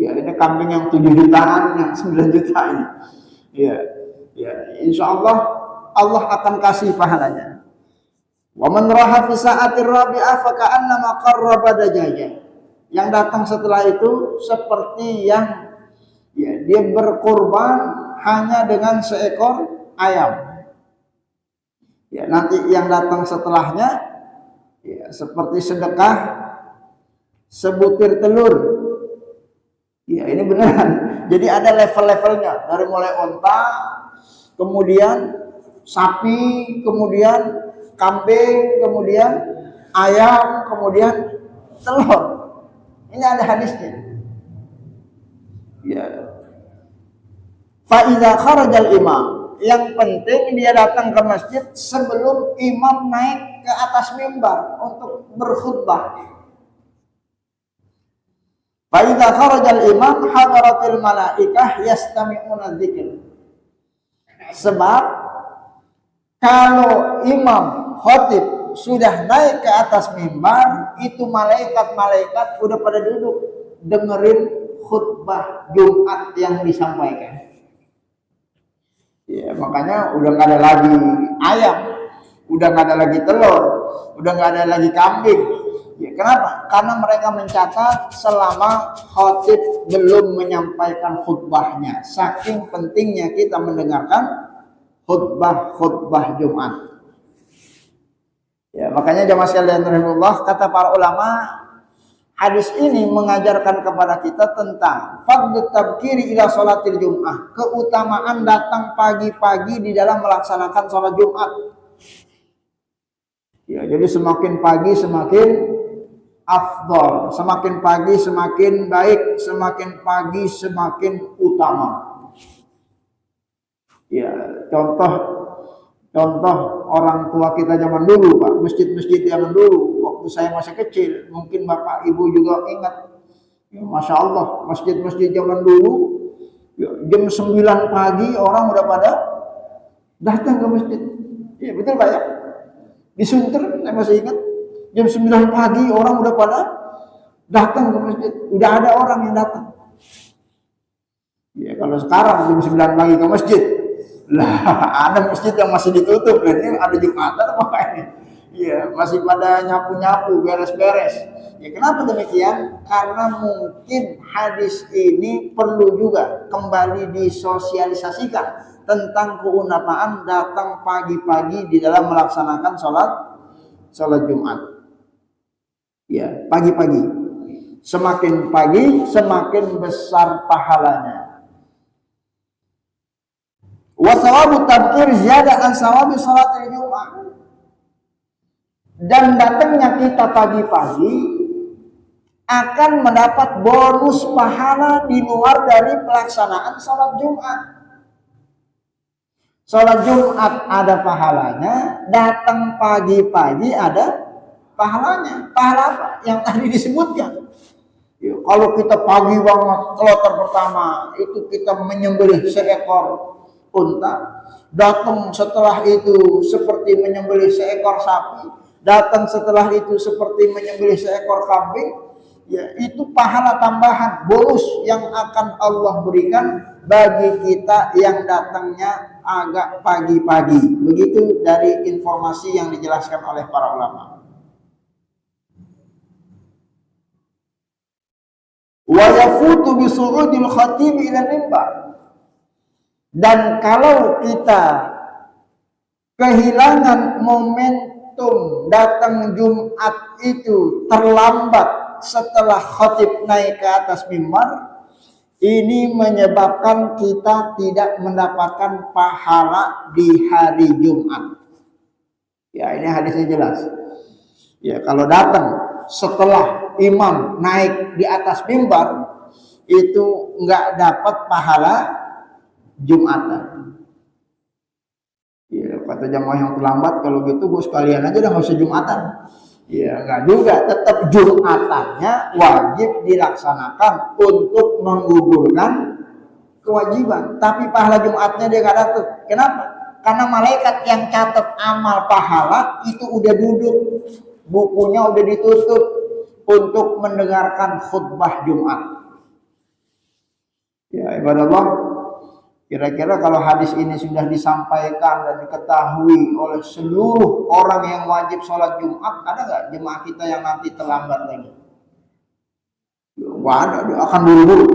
Ya, ini kambing yang 7 jutaan, yang 9 juta ini. Ya, ya, insya Allah Allah akan kasih pahalanya. Wa man raha fi sa'atir rabi'ah fa ka'annama qarraba dajajah. Yang datang setelah itu seperti yang ya, dia berkorban hanya dengan seekor ayam. Ya, nanti yang datang setelahnya ya, seperti sedekah sebutir telur. Ya, ini beneran. Jadi ada level-levelnya, dari mulai onta, kemudian sapi, kemudian kambing, kemudian ayam, kemudian telur. Ini ada hadisnya. Ya. Fa idza kharajal imam, yang penting dia datang ke masjid sebelum imam naik ke atas mimbar untuk berkhutbah. Fa idza kharajal imam hadaratil malaikah yastami'una dzikr. Sebab kalau imam khotib sudah naik ke atas mimbar, itu malaikat-malaikat udah pada duduk dengerin khutbah Jumat yang disampaikan. Ya, makanya udah nggak ada lagi ayam, udah nggak ada lagi telur, udah nggak ada lagi kambing. Ya, kenapa? Karena mereka mencatat selama khotib belum menyampaikan khutbahnya. Saking pentingnya kita mendengarkan khutbah Jumat. Ya, makanya jamaah sekalian rahimahullah, kata para ulama, hadis ini mengajarkan kepada kita tentang fadl tabkiri ila sholatil Jum'ah, keutamaan datang pagi-pagi di dalam melaksanakan sholat Jumat. Ya, jadi semakin pagi semakin afdol, semakin pagi semakin baik, semakin pagi semakin utama. Ya, contoh orang tua kita zaman dulu, Pak, masjid-masjid zaman dulu, waktu saya masih kecil, mungkin Bapak Ibu juga ingat, ya, Masya Allah, masjid-masjid zaman dulu, ya, jam 9 pagi orang udah pada datang ke masjid. Iya betul Pak ya, di Sunter saya masih ingat, jam 9 pagi orang udah pada datang ke masjid, udah ada orang yang datang. Ya kalau sekarang jam 9 pagi ke masjid, lah ada masjid yang masih ditutup, dan ini ada Jumatan apa ini? Iya, masih pada nyapu-nyapu, beres-beres. Ya kenapa demikian? Karena mungkin hadis ini perlu juga kembali disosialisasikan tentang keutamaan datang pagi-pagi di dalam melaksanakan sholat Jumat. Ya, pagi-pagi. Semakin pagi, semakin besar pahalanya. Wa thawabu tabkir ziyada an thawabi sholatil Jum'ah. Dan datangnya kita pagi-pagi akan mendapat bonus pahala di luar dari pelaksanaan sholat Jumat. Sholat Jumat ada pahalanya, datang pagi-pagi ada pahalanya. Pahala apa? Yang tadi disebutkan. Ya, kalau kita pagi banget, kloter pertama itu kita menyembelih seekor unta, datang setelah itu seperti menyembelih seekor sapi, datang setelah itu seperti menyembelih seekor kambing, ya itu pahala tambahan, bonus yang akan Allah berikan bagi kita yang datangnya agak pagi-pagi. Begitu dari informasi yang dijelaskan oleh para ulama. Wa yafutu bi su'udil khatib ila mimbar. Dan kalau kita kehilangan momentum datang Jumat itu terlambat setelah khatib naik ke atas mimbar, ini menyebabkan kita tidak mendapatkan pahala di hari Jumat. Ya, ini hadisnya jelas. Ya, kalau datang setelah imam naik di atas mimbar itu nggak dapat pahala Jumatan. Ya, kata jamaah yang terlambat, kalau gitu gue sekalian aja udah nggak usah Jumatan. Ya nggak juga, tetap Jumatannya wajib dilaksanakan untuk menggugurkan kewajiban. Tapi pahala Jumatnya dia nggak dapat. Kenapa? Karena malaikat yang catat amal pahala itu udah duduk, bukunya udah ditutup untuk mendengarkan khutbah Jumat. Ya ibadah Allah. Kira-kira kalau hadis ini sudah disampaikan dan diketahui oleh seluruh orang yang wajib sholat Jumat, ada nggak jemaah kita yang nanti terlambat lagi? Wah ada, dia akan buru-buru.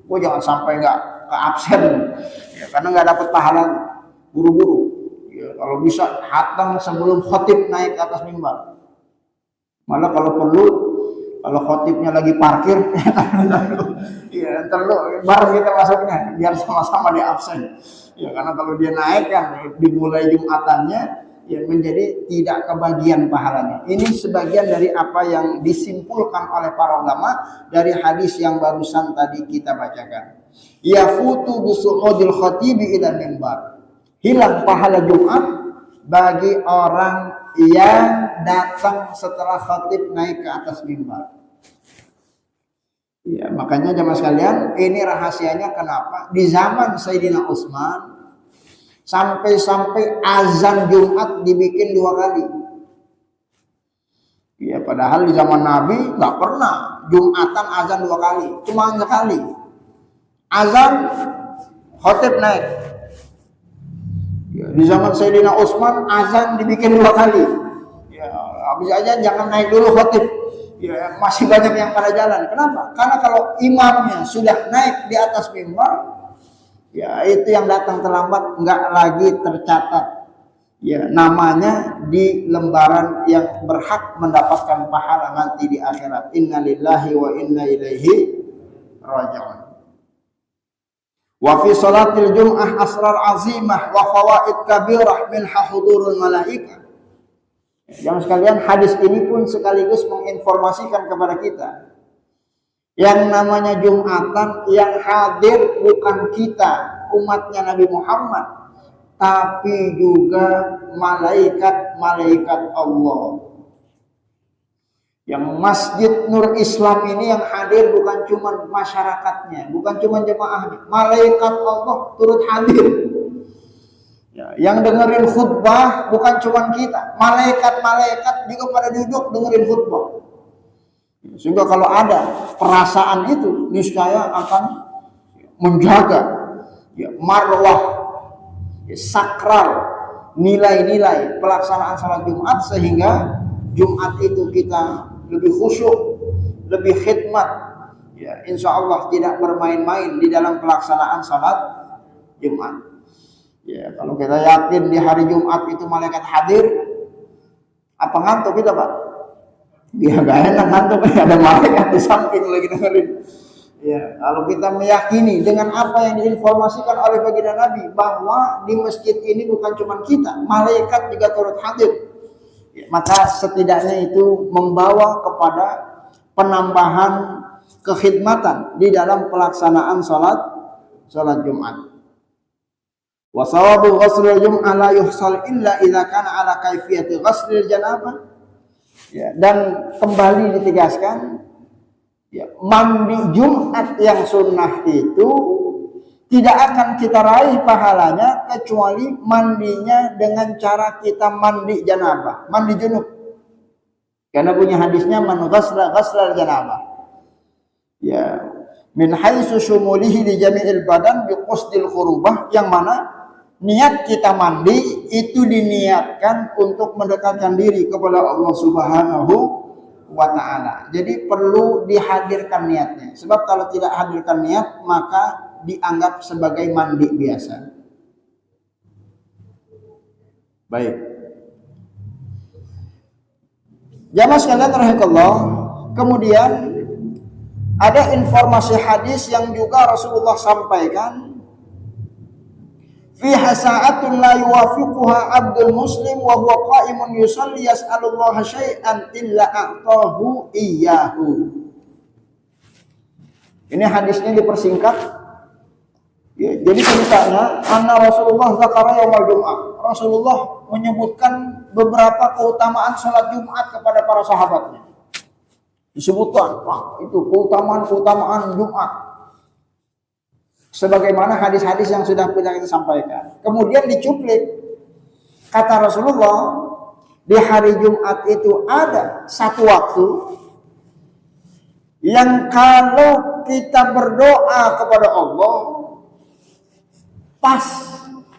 Oh jangan sampai nggak ke absen, ya, karena nggak dapat pahala, buru-buru. Ya, kalau bisa datang sebelum khatib naik ke atas mimbar. Malah kalau perlu, kalau khotibnya lagi parkir, ya terlalu bareng kita masuknya biar sama-sama dia absen. Ya karena kalau dia naik kan dimulai Jumatannya, ya menjadi tidak kebagian pahalanya. Ini sebagian dari apa yang disimpulkan oleh para ulama dari hadis yang barusan tadi kita bacakan. Yafutu bisu'udil khatibi ila mimbar. Hilang pahala Jumat bagi orang yang datang setelah khatib naik ke atas mimbar. Ya, makanya jemaah sekalian, ini rahasianya kenapa di zaman Sayyidina Utsman sampai azan Jumat dibikin 2 kali. Ya, padahal di zaman Nabi nggak pernah Jumatan azan 2 kali, cuma sekali. Azan, khatib naik. Di zaman Sayyidina Utsman azan dibikin 2 kali. Ya, habis aja jangan naik dulu khotib. Ya, masih banyak yang pada jalan. Kenapa? Karena kalau imamnya sudah naik di atas mimbar, ya itu yang datang terlambat nggak lagi tercatat ya namanya di lembaran yang berhak mendapatkan pahala nanti di akhirat. Innalillahi wa inna ilaihi raji'un. Wa fi salatil jum'ah asrar azimah wa fawaid kabirah min hudurul malaikah. Jangan sekalian, hadis ini pun sekaligus menginformasikan kepada kita yang namanya Jumatan yang hadir bukan kita umatnya Nabi Muhammad, tapi juga malaikat-malaikat Allah. Yang Masjid Nur Islam ini yang hadir bukan cuma masyarakatnya, bukan cuma jemaahnya, malaikat Allah turut hadir. Ya, yang dengerin khutbah bukan cuma kita, malaikat-malaikat juga pada duduk dengerin khutbah. Sehingga kalau ada perasaan itu niscaya akan menjaga ya, marwah ya, sakral nilai-nilai pelaksanaan salat Jumat, sehingga Jumat itu kita lebih khusyuk, lebih khidmat ya, insya Allah tidak bermain-main di dalam pelaksanaan salat Jumat. Ya, kalau kita yakin di hari Jumat itu malaikat hadir, apa ngantuk kita, Pak? Ya gak enak ngantuk, ada malaikat di samping lagi dengerin. Ya, kalau kita meyakini dengan apa yang diinformasikan oleh baginda Nabi bahwa di masjid ini bukan cuma kita, malaikat juga turut hadir, ya, maka setidaknya itu membawa kepada penambahan kekhidmatan di dalam pelaksanaan salat Jumat. Wa sawabu ghuslil jum'ah la yuhsal illa idza kana ala kaifiyati ghuslil janabah. Ya, dan kembali ditegaskan ya, mandi Jumat yang sunnah itu tidak akan kita raih pahalanya kecuali mandinya dengan cara kita mandi janabah, mandi junub. Karena punya hadisnya man ghasla ghaslal janabah. Ya, min haitsu syumulihi li jami'il badan bi qasdil khurubah, yang mana niat kita mandi itu diniatkan untuk mendekatkan diri kepada Allah Subhanahu wa ta'ala. Jadi perlu dihadirkan niatnya. Sebab kalau tidak hadirkan niat, maka dianggap sebagai mandi biasa. Baik. Jamaah sekalian rahimakumullah, kemudian ada informasi hadis yang juga Rasulullah sampaikan, fi hasa'atun la yuwafiquha abdul muslim wa huwa qa'imun yusalli yas'alullaha syai'an illa a'tahu iyyahu. Ini hadisnya dipersingkat. Ya, jadi ceritanya anna Rasulullah zakara yaumul Jum'ah. Rasulullah menyebutkan beberapa keutamaan salat Jumat kepada para sahabatnya. Disebutkan, wah, itu keutamaan Jumat. Sebagaimana hadis-hadis yang sudah kita sampaikan. Kemudian dicuplik, kata Rasulullah, di hari Jumat itu ada satu waktu yang kalau kita berdoa kepada Allah pas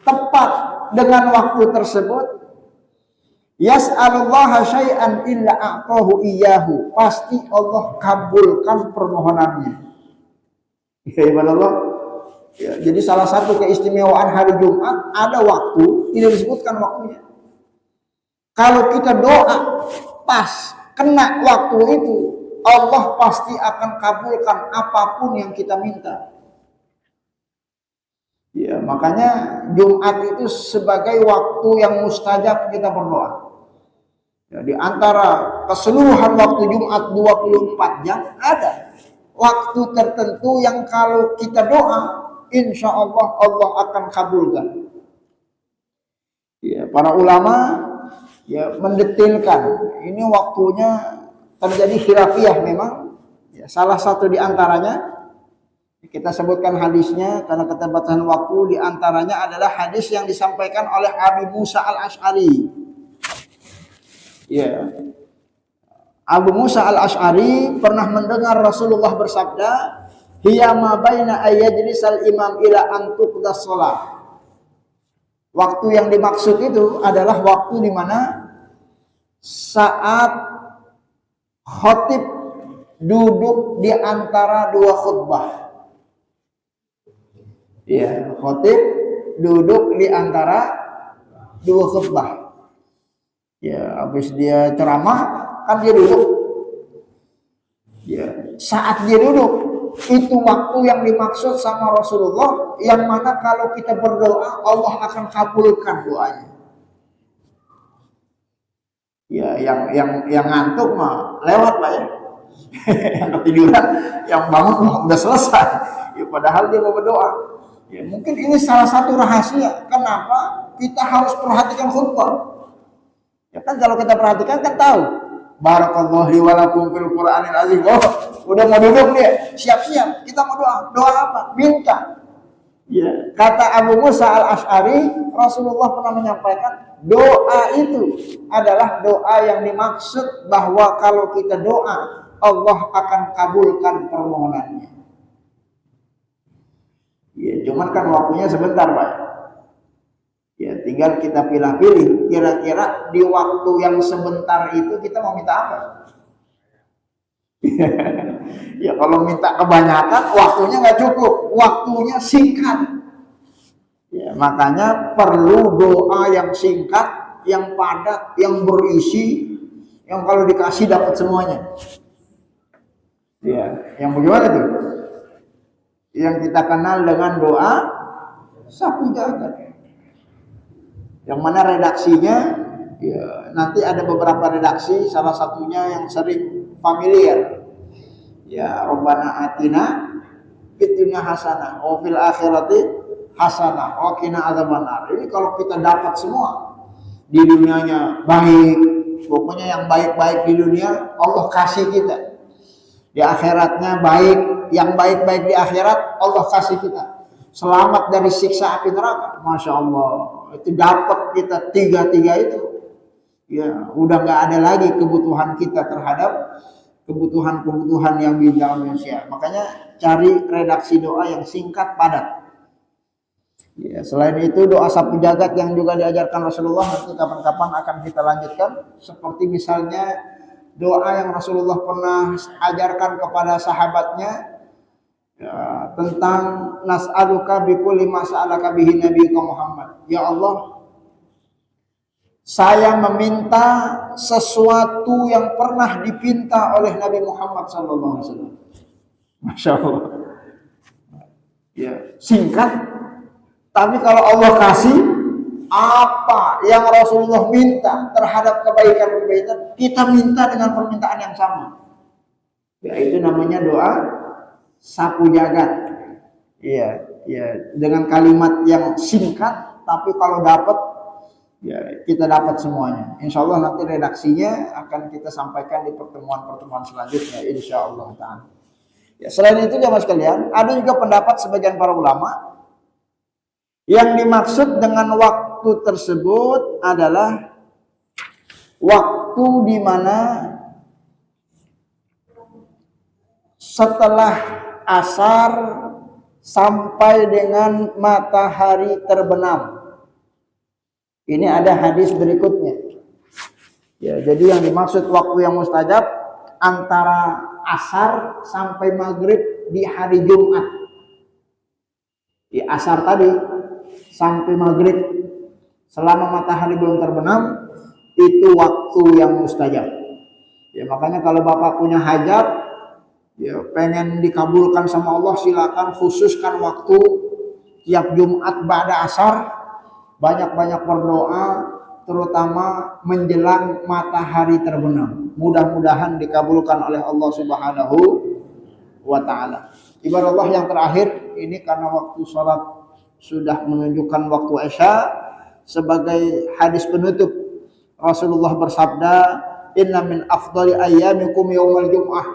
tepat dengan waktu tersebut, yas'alullaha syai'an illa a'tahu iyyahu, pasti Allah kabulkan permohonannya. Ya Allah. Ya, jadi salah satu keistimewaan hari Jumat ada waktu, tidak disebutkan waktunya. Kalau kita doa pas kena waktu itu, Allah pasti akan kabulkan apapun yang kita minta. Ya, makanya Jumat itu sebagai waktu yang mustajab kita berdoa. Ya, di antara keseluruhan waktu Jumat 24 jam ada waktu tertentu yang kalau kita doa, insya Allah Allah akan kabulkan. Ya, para ulama ya mendetailkan ini waktunya terjadi khilafiyah memang. Ya, salah satu di antaranya kita sebutkan hadisnya karena keterbatasan waktu, di antaranya adalah hadis yang disampaikan oleh Abi Musa al-Ash'ari. Ya. Abu Musa al-Ash'ari pernah mendengar Rasulullah bersabda, hiya ma baina ayyajlisal imam ila an tuqdas shalah. Waktu yang dimaksud itu adalah waktu di mana saat khotib duduk di antara dua khutbah. Ya, khotib duduk di antara dua khutbah. Ya, habis dia ceramah kan dia duduk. Ya, saat dia duduk itu waktu yang dimaksud sama Rasulullah, yang mana kalau kita berdoa Allah akan kabulkan doanya. Ya, yang ngantuk mah lewat lah ya. Yang ketiduran, yang bangun mah udah selesai. Ya, padahal dia mau berdoa. Ya, mungkin ini salah satu rahasia kenapa kita harus perhatikan khutbah. Ya kan kalau kita perhatikan kan tahu. Barakallahu li wa lakum fil Qur'anil azim. Oh, udah mau duduk dia, siap-siap. Kita mau doa. Doa apa? Minta. Ya, kata Abu Musa Al-Asy'ari, Rasulullah pernah menyampaikan, doa itu adalah doa yang dimaksud bahwa kalau kita doa, Allah akan kabulkan permohonannya. Ya, cuman kan waktunya sebentar, Pak. Ya, tinggal kita pilih-pilih. Kira-kira di waktu yang sebentar itu kita mau minta apa? Ya, kalau minta kebanyakan, waktunya nggak cukup. Waktunya singkat. Ya, makanya perlu doa yang singkat, yang padat, yang berisi, yang kalau dikasih dapat semuanya. Ya, yang bagaimana tuh? Yang kita kenal dengan doa sapu jagat. Yang mana redaksinya, ya, nanti ada beberapa redaksi, salah satunya yang sering familiar. Ya, Rabbana atina fid dunya hasanah wa fil akhirati hasanah wa qina adzabannar. Ini kalau kita dapat semua, di dunianya baik, pokoknya yang baik-baik di dunia Allah kasih kita. Di akhiratnya baik, yang baik-baik di akhirat Allah kasih kita. Selamat dari siksa api neraka. Masya Allah, itu dapat kita tiga itu. Ya, udah nggak ada lagi kebutuhan kita terhadap kebutuhan yang bidang manusia. Makanya cari redaksi doa yang singkat padat. Ya, selain itu doa sapu jagat yang juga diajarkan Rasulullah, nanti kapan-kapan akan kita lanjutkan. Seperti misalnya doa yang Rasulullah pernah ajarkan kepada sahabatnya, ya, tentang nas'aluka bikulli ma sa'alaka bihi nabiyuka Muhammad. Ya Allah, saya meminta sesuatu yang pernah dipinta oleh Nabi Muhammad SAW. Masya Allah. Ya, singkat, tapi kalau Allah kasih apa yang Rasulullah minta terhadap kebaikan-kebaikan, kita minta dengan permintaan yang sama. Ya, itu namanya doa sapu jagat. Iya, ya, dengan kalimat yang singkat, tapi kalau dapat, ya kita dapat semuanya. Insya Allah nanti redaksinya akan kita sampaikan di pertemuan-pertemuan selanjutnya, insya Allah ta'ala. Ya, selain itu jamaah sekalian, ada juga pendapat sebagian para ulama yang dimaksud dengan waktu tersebut adalah waktu di mana setelah asar sampai dengan matahari terbenam. Ini ada hadis berikutnya. Ya, jadi yang dimaksud waktu yang mustajab antara asar sampai maghrib di hari Jumat. Di asar tadi sampai maghrib selama matahari belum terbenam, itu waktu yang mustajab. Ya, makanya kalau Bapak punya hajat, ya, pengen dikabulkan sama Allah, silakan khususkan waktu tiap Jumat ba'da asar, banyak-banyak berdoa, terutama menjelang matahari terbenam. Mudah-mudahan dikabulkan oleh Allah Subhanahu wa ta'ala. Ibadah Allah yang terakhir, ini karena waktu sholat sudah menunjukkan waktu Isya, sebagai hadis penutup Rasulullah bersabda, inna min afdali ayyamikum yaumal jum'ah.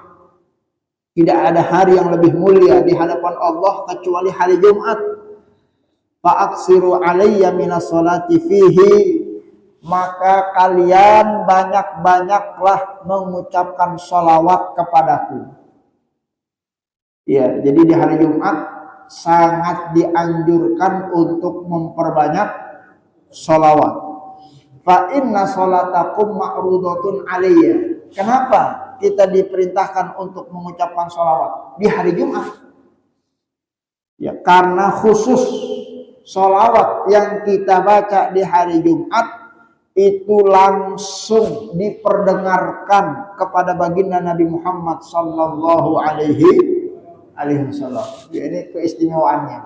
Tidak ada hari yang lebih mulia di hadapan Allah kecuali hari Jumat. Fa'aksiru alayya minas sholati fihi, maka kalian banyak-banyaklah mengucapkan sholawat kepadaku. Ya, jadi di hari Jumat sangat dianjurkan untuk memperbanyak sholawat. Fa inna sholatakum ma'rudatun alayya. Kenapa kita diperintahkan untuk mengucapkan sholawat di hari Jumat? Ya, karena khusus sholawat yang kita baca di hari Jumat itu langsung diperdengarkan kepada baginda Nabi Muhammad sallallahu alaihi wasallam. Ya, ini keistimewaannya.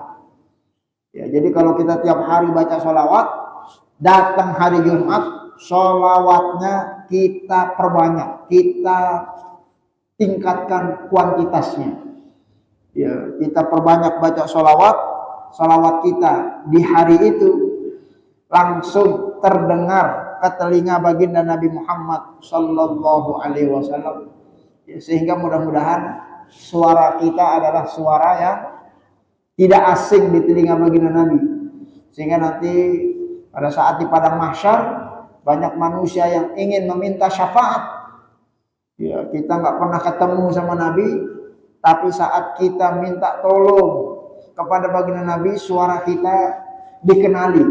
Ya, jadi kalau kita tiap hari baca sholawat, datang hari Jumat, sholawatnya kita perbanyak, kita tingkatkan kuantitasnya. Ya, kita perbanyak baca sholawat, sholawat kita di hari itu langsung terdengar ke telinga baginda Nabi Muhammad sallallahu alaihi wasallam. Ya, sehingga mudah-mudahan suara kita adalah suara yang tidak asing di telinga baginda Nabi. Sehingga nanti pada saat di padang mahsyar banyak manusia yang ingin meminta syafaat. Ya, kita nggak pernah ketemu sama Nabi, tapi saat kita minta tolong kepada baginda Nabi, suara kita dikenali.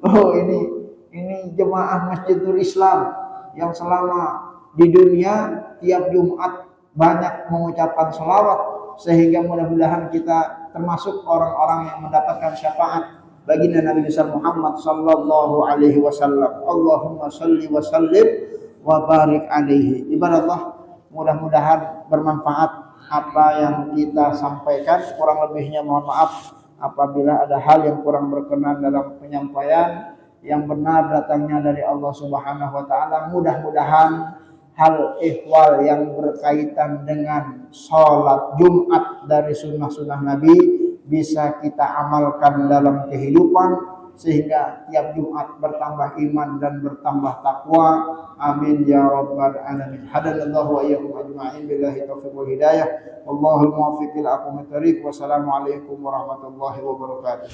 Oh, ini jemaah Masjidul Islam yang selama di dunia tiap Jumat banyak mengucapkan sholawat, sehingga mudah-mudahan kita termasuk orang-orang yang mendapatkan syafaat baginda Nabi besar Muhammad sallallahu alaihi wasallam. Allahumma shalli wa sallim wa barik alaihi. Ibadallah, mudah-mudahan bermanfaat apa yang kita sampaikan. Kurang lebihnya mohon maaf apabila ada hal yang kurang berkenan dalam penyampaian. Yang benar datangnya dari Allah Subhanahu wa taala. Mudah-mudahan hal ihwal yang berkaitan dengan sholat Jumat dari sunnah-sunnah Nabi bisa kita amalkan dalam kehidupan, sehingga tiap Jumat bertambah iman dan bertambah takwa. Amin ya rabbal alamin. Hadanallahu wa iyyakum ajma'in billahi taufiq wal hidayah. Wallahul muwaffiq ila aqwamit thoriq. Wassalamualaikum warahmatullahi wabarakatuh.